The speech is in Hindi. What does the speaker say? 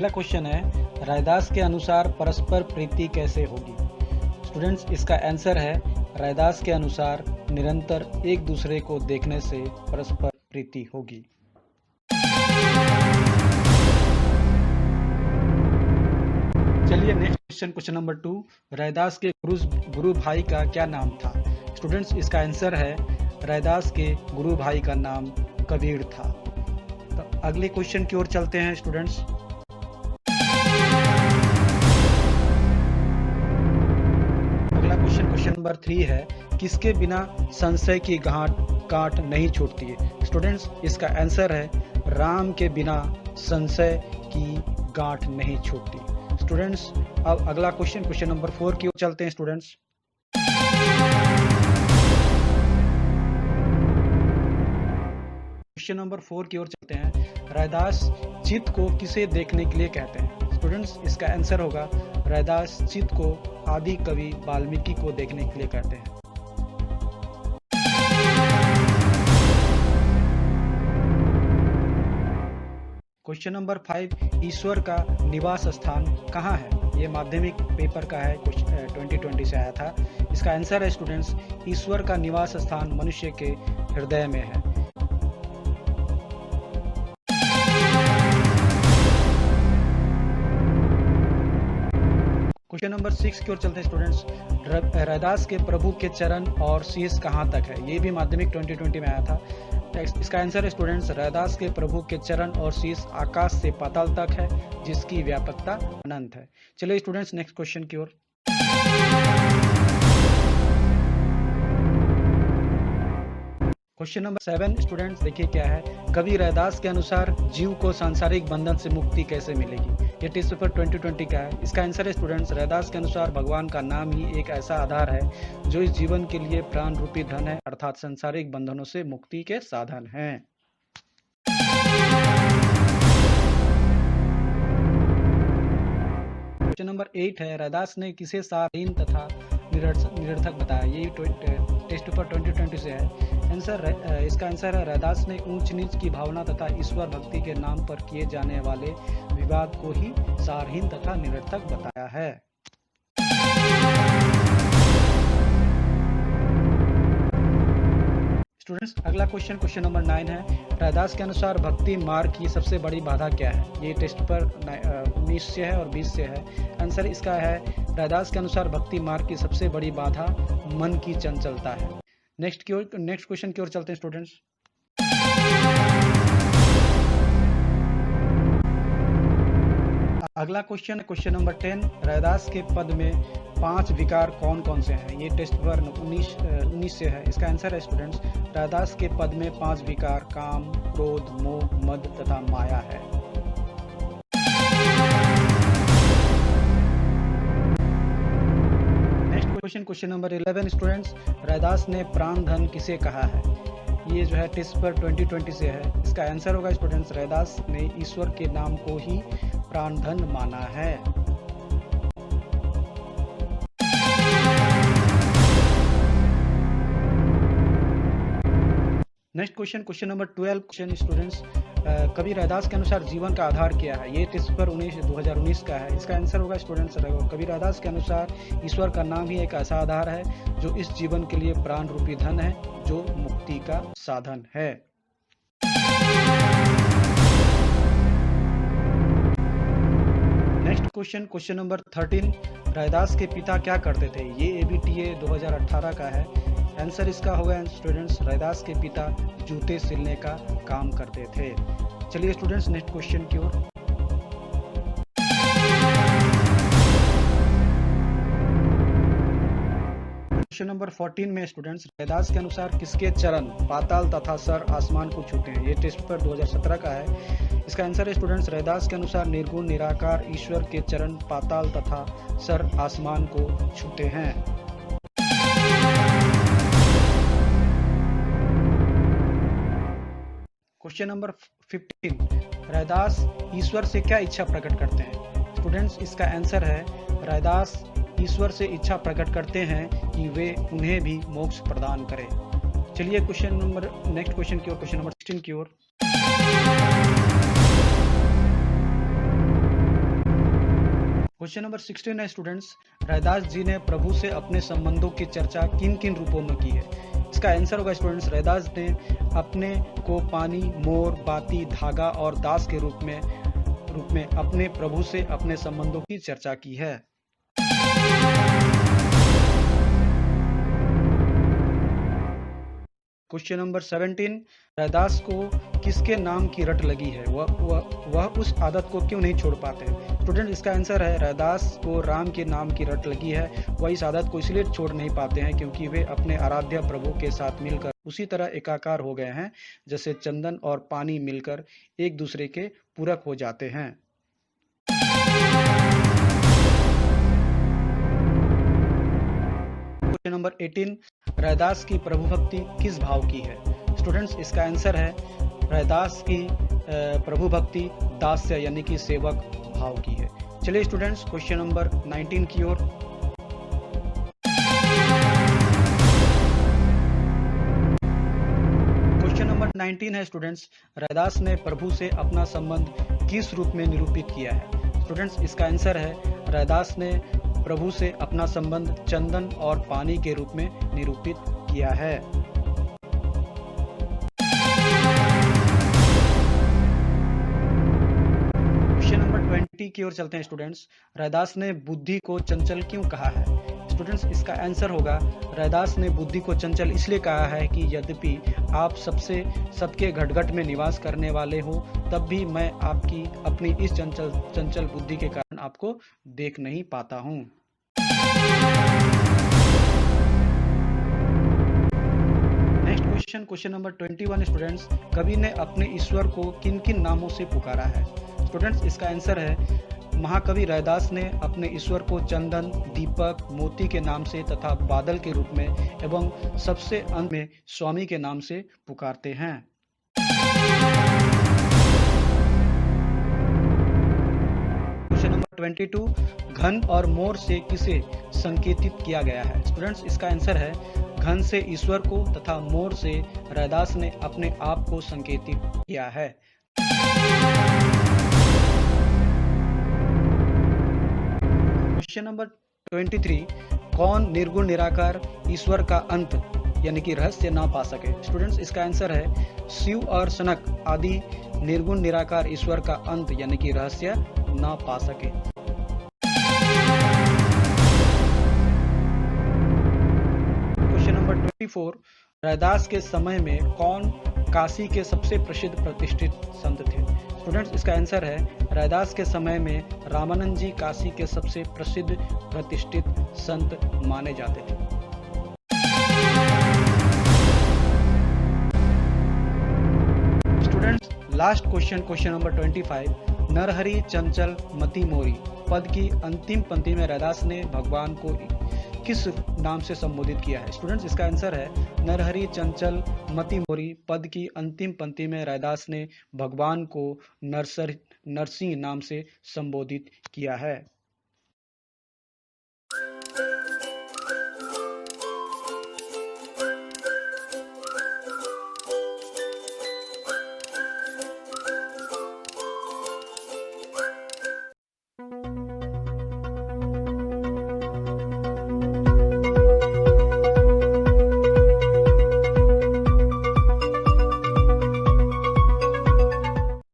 अगला क्वेश्चन है, रैदास के अनुसार परस्पर प्रीति कैसे होगी? स्टूडेंट्स, इसका आंसर है रैदास के अनुसार निरंतर एक दूसरे को देखने से परस्पर प्रीति होगी। चलिए नेक्स्ट क्वेश्चन नंबर 2, रैदास के गुरु भाई का क्या नाम था? स्टूडेंट्स, इसका आंसर है रैदास के गुरु भाई का नाम कबीर था। तो अगले क्वेश्चन की ओर चलते हैं स्टूडेंट्स। अगला क्वेश्चन नंबर 3 है, किसके बिना संशय की गांठ नहीं छूटती है? स्टूडेंट्स, इसका आंसर है राम के बिना संशय की गांठ नहीं छूटती। स्टूडेंट्स, अब अगला क्वेश्चन नंबर 4 की ओर चलते हैं स्टूडेंट्स। क्वेश्चन नंबर 4 की ओर चलते हैं, रैदास चित्त को किसे देखने के लिए कहते हैं? स्टूडेंट्स, इसका आंसर होगा रैदास चित्त को आदि कवि वाल्मीकि को देखने के लिए कहते हैं। क्वेश्चन नंबर 5, ईश्वर का निवास स्थान कहाँ है? ये माध्यमिक पेपर का है, 2020 से आया था। इसका आंसर है स्टूडेंट्स, ईश्वर का निवास स्थान मनुष्य के हृदय में है। क्वेश्चन नंबर 6 की ओर चलते हैं स्टूडेंट्स, रैदास के प्रभु के चरण और शीश कहाँ तक है? ये भी माध्यमिक 2020 में आया था। इसका आंसर है स्टूडेंट्स, रैदास के प्रभु के चरण और शीश आकाश से पाताल तक है, जिसकी व्यापकता अनंत है। चलिए स्टूडेंट्स नेक्स्ट क्वेश्चन की ओर। क्वेश्चन नंबर 7 स्टूडेंट्स, देखिए क्या है, कवि रैदास के अनुसार जीव को सांसारिक बंधन से मुक्ति कैसे मिलेगी? ये टेस्ट पेपर 2020 का है। इसका आंसर है स्टूडेंट्स, रैदास के अनुसार भगवान का नाम ही एक ऐसा आधार है जो इस जीवन के लिए प्राण रूपी धन है, अर्थात सांसारिक बंधनों से मुक्ति के साधन हैं। क्वेश्चन नंबर 8 है, रैदास ने किसे सारहीन तथा निरर्थक बताया? ये टेस्ट पेपर 2020 से है। इसका आंसर है रैदास ने ऊंच नीच की भावना तथा ईश्वर भक्ति के नाम पर किए जाने वाले विवाद को ही सारहीन तथा निरर्थक बताया है। स्टूडेंट्स, अगला क्वेश्चन नंबर 9 है, रैदास के अनुसार भक्ति मार्ग की सबसे बड़ी बाधा क्या है? ये टेस्ट पर 19 से है और 20 से है। आंसर इसका है, रैदास के अनुसार भक्ति मार्ग की सबसे बड़ी बाधा मन की चंचलता है। नेक्स्ट क्वेश्चन की ओर चलते हैं स्टूडेंट्स। अगला क्वेश्चन नंबर 10, रैदास के पद में 5 विकार कौन कौन से हैं? ये टेस्ट पर 19 से है। इसका आंसर है स्टूडेंट्स, रैदास के पद में 5 विकार काम, क्रोध, मोह, मद तथा माया है। Next question number 11 students, Raidas ने प्राण धन किसे कहा है? ये जो है टेस्ट पर 2020 से है। इसका आंसर होगा स्टूडेंट्स, रैदास ने ईश्वर के नाम को ही प्राण धन माना है। नेक्स्ट क्वेश्चन नंबर 12 स्टूडेंट्स, कवि रैदास के अनुसार जीवन का आधार क्या है? ये टेस्ट पर 2019 का है। इसका आंसर होगा स्टूडेंट्स, कवि रैदास के अनुसार ईश्वर का नाम ही एक ऐसा आधार है जो इस जीवन के लिए प्राण रूपी धन है, जो मुक्ति का साधन है। नेक्स्ट क्वेश्चन नंबर 13, रैदास के पिता क्या करते थे? ये ABTA 2018 का है। आंसर इसका होगा स्टूडेंट्स, रैदास के पिता जूते सिलने का काम करते थे। चलिए स्टूडेंट्स नेक्स्ट क्वेश्चन की ओर। क्वेश्चन नंबर 14 में स्टूडेंट्स, रैदास के अनुसार किसके चरण पाताल तथा सर आसमान को छूते हैं? ये टेस्ट पर 2017 का है। इसका आंसर है स्टूडेंट्स, रैदास के अनुसार निर्गुण निराकार ईश्वर के चरण पाताल तथा सर आसमान को छूते हैं। क्वेश्चन नंबर 15, रैदास ईश्वर से क्या इच्छा प्रकट करते हैं? स्टूडेंट्स, इसका आंसर है, रैदास ईश्वर से इच्छा प्रकट करते हैं कि वे उन्हें भी मोक्ष प्रदान करें। चलिए नेक्स्ट क्वेश्चन की ओर, क्वेश्चन नंबर 16 की ओर। क्वेश्चन नंबर 16 है स्टूडेंट्स, रैदास जी ने प्रभु से अपने संबंधों की चर्चा किन किन रूपों में की है? इसका आंसर होगा स्टूडेंट्स, रैदास ने अपने को पानी, मोर, बाती, धागा और दास के रूप में अपने प्रभु से अपने संबंधों की चर्चा की है। क्वेश्चन नंबर 17, रैदास को किसके नाम की रट लगी है? वह उस आदत को क्यों नहीं छोड़ पाते? स्टूडेंट, इसका आंसर है रैदास को राम के नाम की रट लगी है। वह इस आदत को इसलिए छोड़ नहीं पाते हैं क्योंकि वे अपने आराध्य प्रभु के साथ मिलकर उसी तरह एकाकार हो गए हैं जैसे चंदन और पानी मिलकर एक दूसरे के पूरक हो जाते हैं। क्वेश्चन नंबर 18, रैदास की प्रभु भक्ति किस भाव की है? स्टूडेंट्स, इसका आंसर है रैदास की प्रभु भक्ति दास्य यानी कि सेवक भाव की है। चलिए स्टूडेंट्स, क्वेश्चन नंबर 19 की ओर। क्वेश्चन नंबर 19 है स्टूडेंट्स, रैदास ने प्रभु से अपना संबंध किस रूप में निरूपित किया है? स्टूडेंट्स, इसका आंसर है रैदास ने प्रभु से अपना संबंध चंदन और पानी के रूप में निरूपित किया है। क्वेश्चन नंबर 20 की ओर चलते हैं स्टूडेंट्स, रैदास ने बुद्धि को चंचल क्यों कहा है? स्टूडेंट्स, इसका आंसर होगा रैदास ने बुद्धि को चंचल इसलिए कहा है कि यद्यपि आप सबके घट-घट में निवास करने वाले हो, तब भी मैं आपकी अपनी इस चंचल बुद्धि के कारण आपको देख नहीं पाता हूँ। नेक्स्ट क्वेश्चन नंबर 21 स्टूडेंट्स, कवि ने अपने ईश्वर को किन किन नामों से पुकारा है? स्टूडेंट्स, इसका आंसर है महाकवि रैदास ने अपने ईश्वर को चंदन, दीपक, मोती के नाम से तथा बादल के रूप में एवं सबसे अंत में स्वामी के नाम से पुकारते हैं। क्वेश्चन नंबर 22, घन और मोर से किसे संकेतित किया गया है? स्टूडेंट्स, इसका आंसर है घन से ईश्वर को तथा मोर से रैदास ने अपने आप को संकेतित किया है। क्वेश्चन नंबर 23, कौन निर्गुण निराकार ईश्वर का अंत यानी कि रहस्य ना पा सके? स्टूडेंट्स, इसका आंसर है शिव और सनक आदि निर्गुण निराकार ईश्वर का अंत यानी कि रहस्य ना पा सके। क्वेश्चन नंबर 24, रैदास के समय में कौन काशी के सबसे प्रसिद्ध प्रतिष्ठित संत थे? स्टूडेंट्स, इसका आंसर है रैदास के समय में रामानंद जी काशी के सबसे प्रसिद्ध प्रतिष्ठित संत माने जाते थे। Students, last question number 25, Narhari चंचल मति मोरी पद की अंतिम पंक्ति में रैदास ने भगवान को किस नाम से संबोधित किया है? स्टूडेंट्स, इसका आंसर है नरहरि चंचल मति मोरी पद की अंतिम पंक्ति में रैदास ने भगवान को नरसिंह नाम से संबोधित किया है।